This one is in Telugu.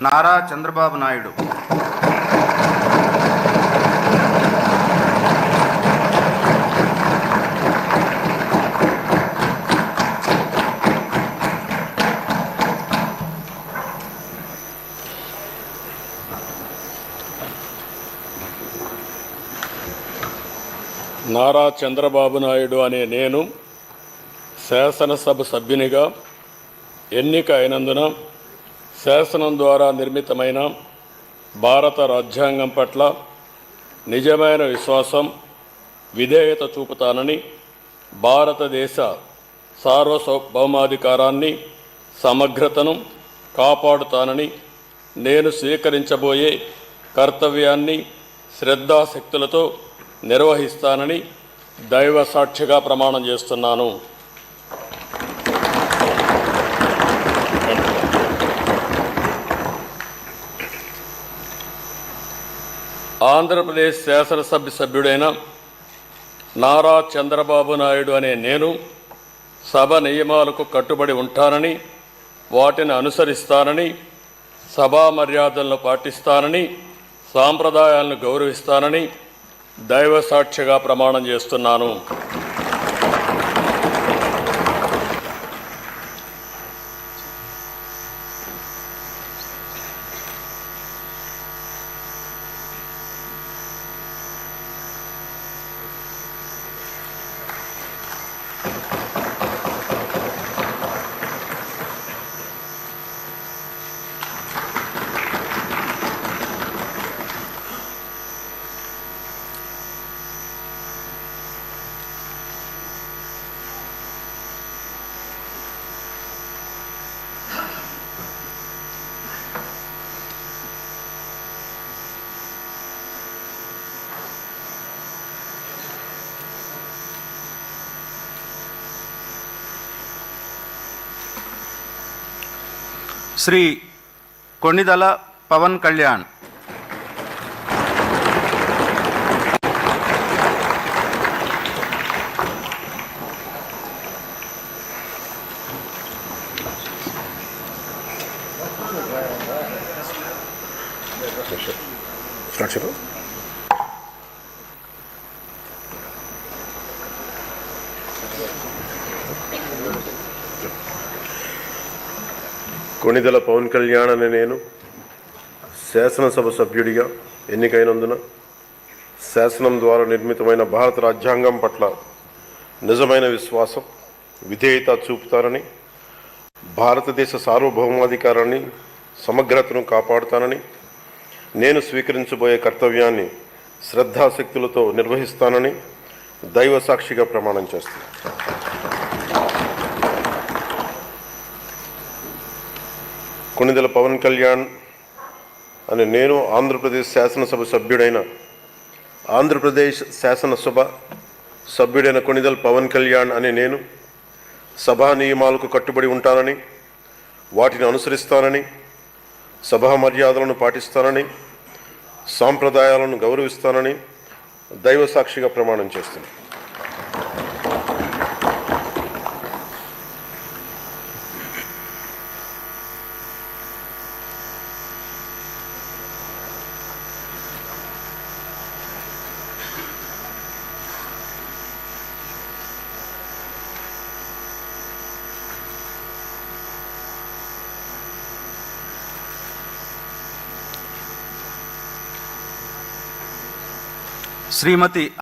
నారా చంద్రబాబు నాయుడు, నారా చంద్రబాబు నాయుడు అనే నేను శాసనసభ సభ్యునిగా ఎన్నిక అయినందున శాసనం ద్వారా నిర్మితమైన భారత రాజ్యాంగం పట్ల నిజమైన విశ్వాసం, విధేయత చూపుతానని, భారతదేశ సార్వభౌమాధికారాన్ని, సమగ్రతను కాపాడుతానని, నేను స్వీకరించబోయే కర్తవ్యాన్ని శ్రద్ధాశక్తులతో నిర్వహిస్తానని దైవ సాక్షిగా ప్రమాణం చేస్తున్నాను. ఆంధ్రప్రదేశ్ శాసనసభ సభ్యుడైన నారా చంద్రబాబు నాయుడు అనే నేను సభ నియమాలకు కట్టుబడి ఉంటానని, వాటిని అనుసరిస్తానని, సభా మర్యాదలను పాటిస్తానని, సాంప్రదాయాలను గౌరవిస్తానని దైవ సాక్షిగా ప్రమాణం చేస్తున్నాను. శ్రీ కొణిదెల పవన్ కళ్యాణ్, కొణిదెల పవన్ కళ్యాణ్ అనే నేను శాసనసభ సభ్యుడిగా ఎన్నికైనందున శాసనం ద్వారా నిర్మితమైన భారత రాజ్యాంగం పట్ల నిజమైన విశ్వాసం, విధేయత చూపుతానని, భారతదేశ సార్వభౌమాధికారాన్ని, సమగ్రతను కాపాడుతానని, నేను స్వీకరించబోయే కర్తవ్యాన్ని శ్రద్ధాశక్తులతో నిర్వహిస్తానని దైవ సాక్షిగా ప్రమాణం చేస్తాను. కొణిదెల పవన్ కళ్యాణ్ అని నేను ఆంధ్రప్రదేశ్ శాసనసభ సభ్యుడైన కొణిదెల పవన్ కళ్యాణ్ అని నేను సభా నియమాలకు కట్టుబడి ఉంటానని, వాటిని అనుసరిస్తానని, సభా మర్యాదలను పాటిస్తానని, సాంప్రదాయాలను గౌరవిస్తానని దైవ సాక్షిగా ప్రమాణం చేస్తున్నాను. శ్రీమతి